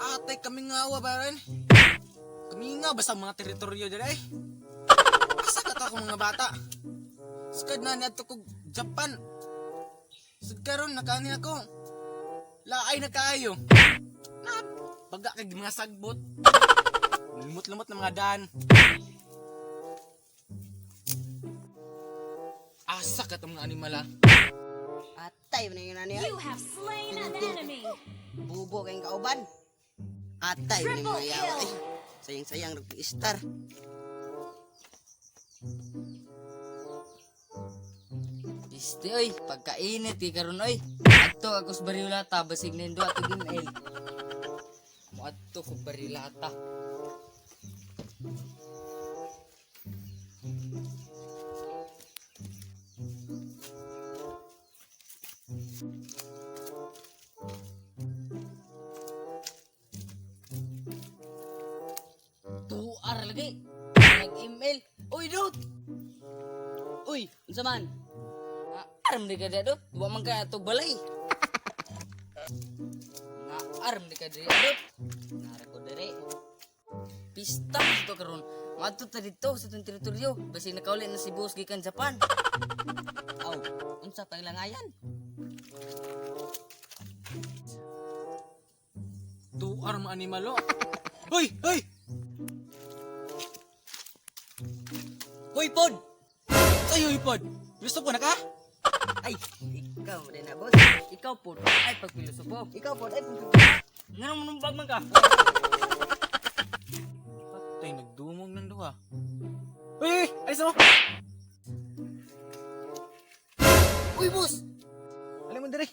Atay kami nga baran. Kami nga basta mga teritoryo dyan ay. Asa ka ta mga bata? Skad na niya ko Japan. Sud karon nakaani ako. Laay na kaayo. Na baga kay mga sagbot. Lumot-lumot na mga daan. Asa ka tong mga animal ah. Atay man yung nani. You have slain an enemy. Bubo kayong kauban. Atay man yung mga yawa. Ay, sayang-sayang nag-star. Isti oy, pagkainit kay karon oy. Adto ako sa Barilata basig nindo ato gimel. Mo adto ko Barilata. Tuar lagi. Nag-email. Uy, dude. Uy, unsa man? Aram di ka dito, wa man ka to balay. Na aram di ka dito. Nara ko dire. Pista dito karon. Madto ta dito sa tong teritoryo. Basi nakauli na si boss gikan Japan. Aw, unsa pa ilangayan? Tuar mga animal oh. Hoy, hoy. Hoy, pod! Sayo ipod. Gusto ko na ka? Ay, ikaw din na, boss. Ikaw po ay pagpilosopo. Ikaw, pod. Ay, pod. Ngano mo bag man ka? Patay nagdumog ng duha. Uy, alis mo. Uy, boss! Alam mo dire.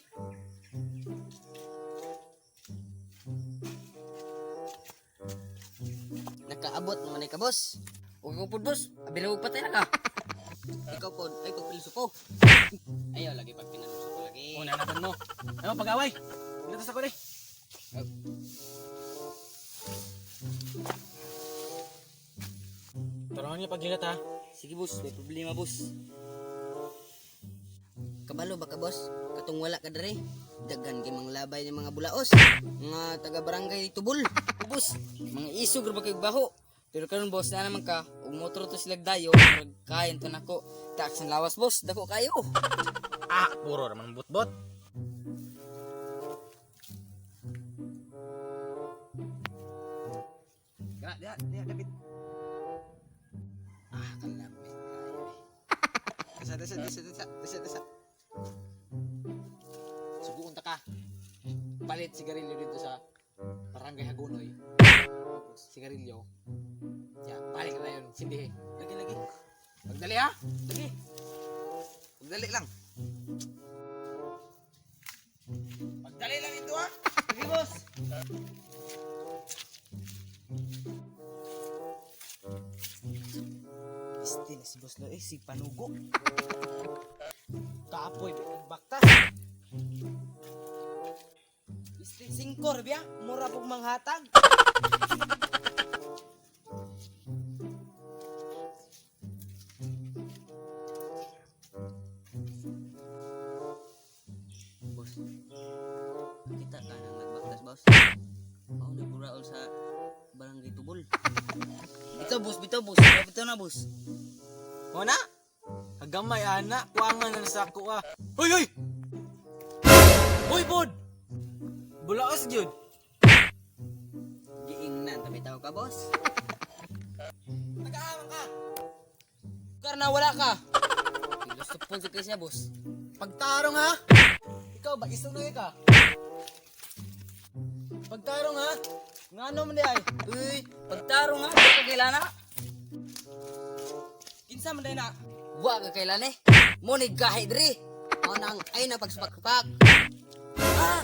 Nakaabot naman ka, boss. Huwag ko po boss, abilaw patay na ka. Ikaw, pod. Ay, pagpilusupo. Ayaw, lagi pag pinalusupo lagi. Una natin mo. Ano pag-away? Ilatas ako rin. Tarangan niya paglilat ha. Sige boss, may problema boss. Kabalo ba ka, boss? Katong wala ka dere. Dagan kay mga labay ng mga bulaos. Mga taga-barangay Tubol. Boss, mga isog ra ba kay baho. Pero karon boss na naman ka, ug motor to sila dayo, kain to nako. Tax ng lawas boss, dako kayo. Ah, puro naman bot-bot. Dia, David. Ah, kalapit kayo. Dasa. Suguon ta ka. Palit sigarilyo dito sa Barangay Hagunoy. Sigarilyo. Ya, balik na yun. Sindi. Lagi. Magdali ha. Lagi. Magdali lang. Magdali lang ito ha. Lagi boss. Isti na si boss lo si Panugo. Kapoy, baktas. Isti singkor biya, mura pug manghatag. Boss. Kita ka nang nagbaktas, boss. Mao na buraol sa Barangay Tubol. Bitaw boss, bitaw na boss. Muna? Hagamay anak, kuangan na sa ako ah. Hoy, hoy! Hoy, bod! Bulaos, Jud. Giingnan tabi tao ka, boss. Nag-aamang ka. Karena wala ka. Pilosopon sa siya boss. Pagtarong ha? Ikaw ba? Isong na ka? Pagtarong ha? Ngano man di ay? Uy, pagtarong nga, di ka kailana. Kinsa man day na? Wa ka kailana eh. Mo ni gahi diri. Mao nang ay na pagsupak-supak. Ah,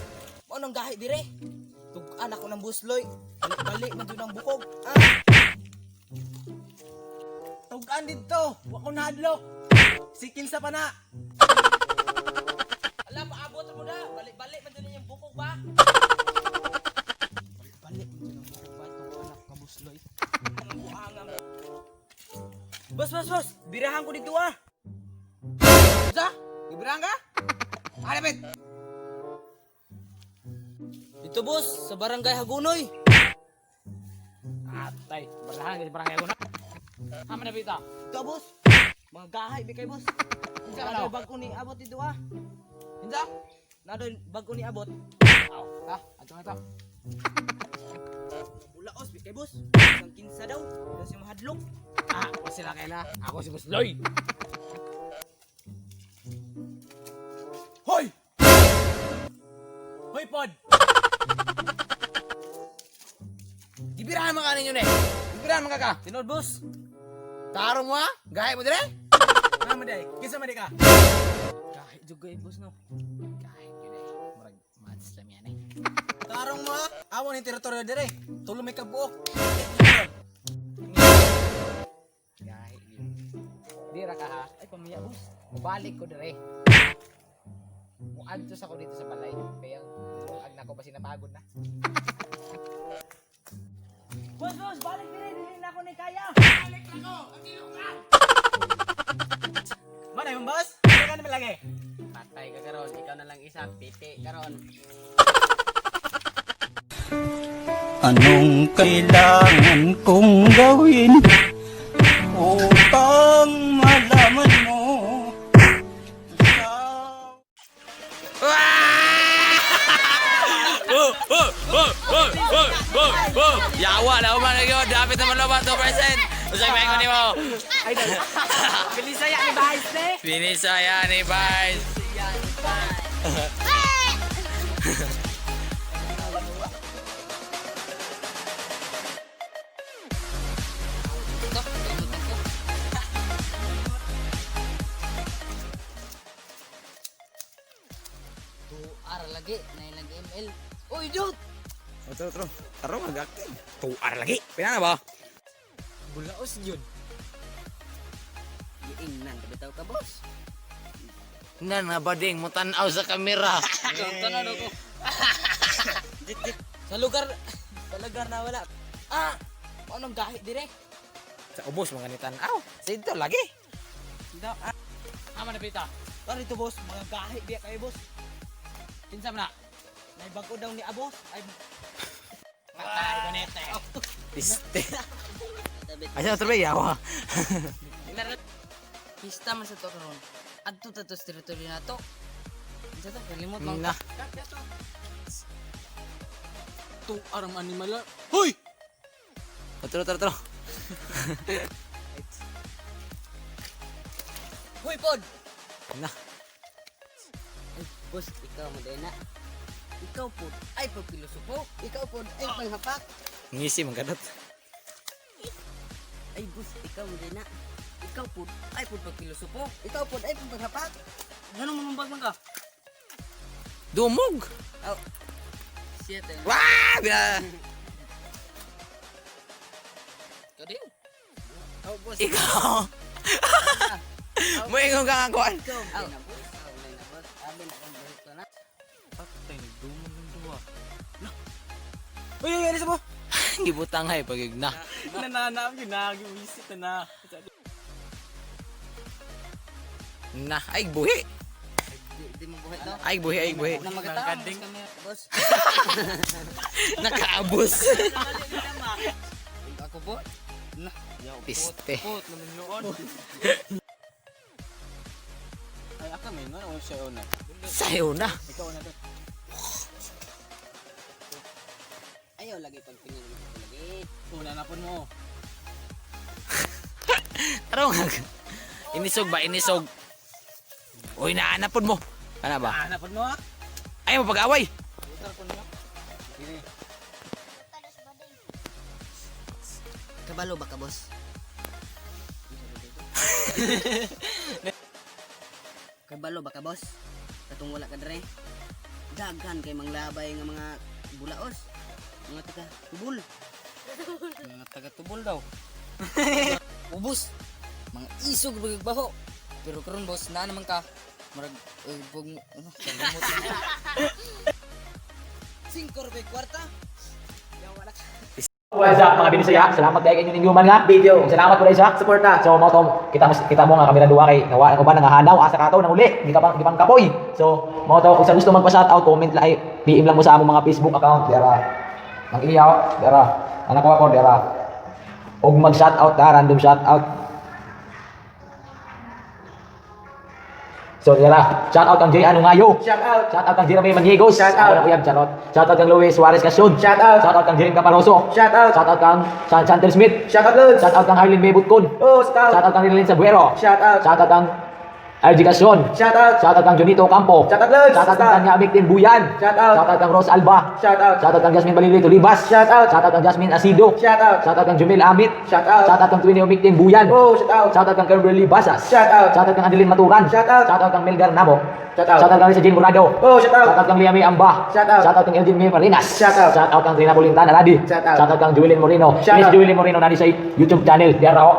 mo nang gahi dire. Tug-an ako ng busloy. Balik man ang bukog. Tugan dito. Wa ko nahadlok. Sikil sa pana. Ala, paabot mo na. Balik man din yung bukog ba? Balik mo dyan ang bukog ba itong anak ka busloy. Ang buhanga mo. Boss. Birahan ko dito ah. Sa? Ibirang ka? Alapit! Dito boss, sa Barangay Hagunoy. Tay, barahan kasi barangay ko na. Haman na bita. Ito, boss. Mga gahay, bigay, boss. Unsa Nadoy ano? bago ni abot dito, ah. Hinsa? Nadoy bago ni abot. Aw, ta, ato na to. Bulaos, bigay, boss. Isang kinsa daw. Daw si mahadlok. Ah, ako sila kaila. Ako si Boss Loy. Hoy! Hoy, pod! Gibirahan mga kanin yun eh. Gibirahan mga ka. Tinod, boss. Tarong mo ha? Gahe mo dire? Ano mo day? Kisa mo di ka? Gahay, juga, boss, no. Gahe yun eh. Murag mads lang yan eh. Tarong mo ha? Awan yung teritoryo dire. Tulo may kabuok. Gahe yun. Dira ka ha? Ay, pamiya, boss. Mubalik ko dire. Muadto sa ko dito sa balay. Kaya ang nako pa sinapagod na. Boss, boss, balik dire. Dili na ako ni kaya. Mana yung boss? Ano ka naman lagi? Patay ka karon. Ikaw na lang isa. Pipi karon. Anong kailangan kong gawin upang malaman mo? Yawa na umang nagyod. Dapat naman lo 2%. Usay may ko ni mo. Bilisaya ni Bahis, ne? Binisaya ni Vice. Tuar lagi, nain lagi ML. Uy, Jud! Taro. Taro mag-acting. Tuar lagi. Pinana ba? Bulaos yun. Giingnan, kabitaw ka, boss. Nan nga ba ding mutanaw sa kamera. Tanado ko. Jit. Sa lugar na wala. Ah! Anong gahi dire? Sa ubos mga nitanaw. Sa ito lagi. Daw, ah. Haman na bita. Pare to, boss. Mga gahi biya kayo, boss. Kinsa man na? Naibago daw ni abos. Ay, Matay ko nete. Piste. Asa na trabe yawa. Pista man sa to karon. Adto ta to sa teritoryo na to. Isa ta kalimot man. Na. Tuar man ni mala. Hoy! Taro. huy, pod! Na. Ay, boss, ikaw mo din na. Ikaw po ay pagpilosopo. Ikaw po ay panghapak. Ngisi man kadot. Ay, boss, ikaw mo din na. Ikaw po ay pagpilosopo. Ikaw po ay panghapak. Ganun mo mambag man ka? Dumog. Siya tayo. Wah! Bila. Ikaw din. Oh, boss. Ikaw. Mo ingong ka nga kuan. Ikaw, ay na, boss. Ay na, boss. Abi na kong buhit ko na. Patay nagdumog ng duwa. Na. Uy, ano sa mo? Gibutang hay pagigna. Nananaam yun na, giwisit na. Na, ay buhi. Di mo buhit daw. Ay buhi. Na magataon sa kamera, boss. Nakaabos. Ako po? Piste. Pot naman yun. Ay, aka may nga, o siya una. Sayo na. Ikaw na to. Ayaw lagi pag pinili ko lagi. Una na po mo. Taro nga. Inisog ba? Inisog. Uy, naanapon mo. Ano ba? Hanapon mo ha? Ayaw mo pag-away. Utar po mo. Sige. Kabalo ba ka, boss? Kabalo ba ka, boss? Katong wala ka dre. Daghan kay manglabay nga mga bulaos. Mga taga tubol. Mga taga-tubol daw. Ubus. Mga isog bagbaho. Pero karon boss, na naman ka. Marag bug ano, kalimot na. 5 rupiah kwarta. Yaw wala ka. What's up mga binisaya? Salamat kay inyo ninyo man nga video. Salamat po rin sa suporta. So mo to kita mo nga kamera duwa kay nawa ko ba nangahanaw asa ka to nang uli. Di ka pang kapoy. So mo to kung sa gusto magpa-shout out comment lang PM lang mo sa among mga Facebook account dera. Ang iyaw dera. Anak ko ako dera. og mag-shoutout ta, random shoutout. So, yara, shoutout kang Jay Anungayo. Shoutout. Shoutout kang Jeremy Maniegos. Shoutout. Ako na kuyab, shoutout. Shoutout kang Luis Suarez Casyon. Shoutout. Shoutout kang Jeremy Caparoso. Shoutout. Shoutout kang Chantel Smith. Shoutout Lods. Shoutout kang Arlene Bebutkon. Oh, shoutout. Shoutout kang Rilin Sabuero. Shoutout. Shoutout kang RG Casyon. Shoutout. Shoutout kang Junito Campo. Shoutout Lods. Shoutout kang Tanya Amictin Buyan. Shoutout. Shoutout kang Rose Alba. Shoutout. Shoutout kang Jasmine Balili Tulibas. Shoutout. Shoutout kang Jasmine Asido. Shoutout. Shoutout kang Jumil Amit. Shoutout. Shoutout kang Twinny Amictin Buyan. Oh, shoutout. Shoutout kang Kimberly Basas. Shoutout. Shoutout kang Adeline Maturan. Shoutout. Shoutout kang Melgar Nabo. Shoutout. Shoutout kang Lisa Jane Morado. Oh, shoutout. Shoutout kang Liam Amba. Shoutout. Shoutout kang Elgin May Marinas. Shoutout. Shoutout kang Trina Bolintana Ladi. Shoutout. Shoutout kang Juelin Moreno. Shoutout. Miss Juelin Moreno nani sa YouTube channel. Di ara ko.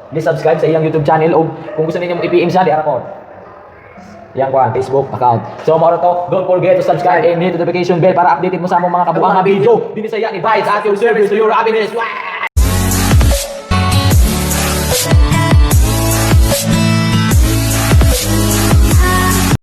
Di-subscribe sa iyang YouTube channel o kung gusto niyo i-PM siya, di ara ko. Yang ko Facebook account. So mo to, don't forget to subscribe and hit the notification bell para updated mo sa among mga kabuang mga video. Dini sa iya ni Vice at your service to your happiness. Wow!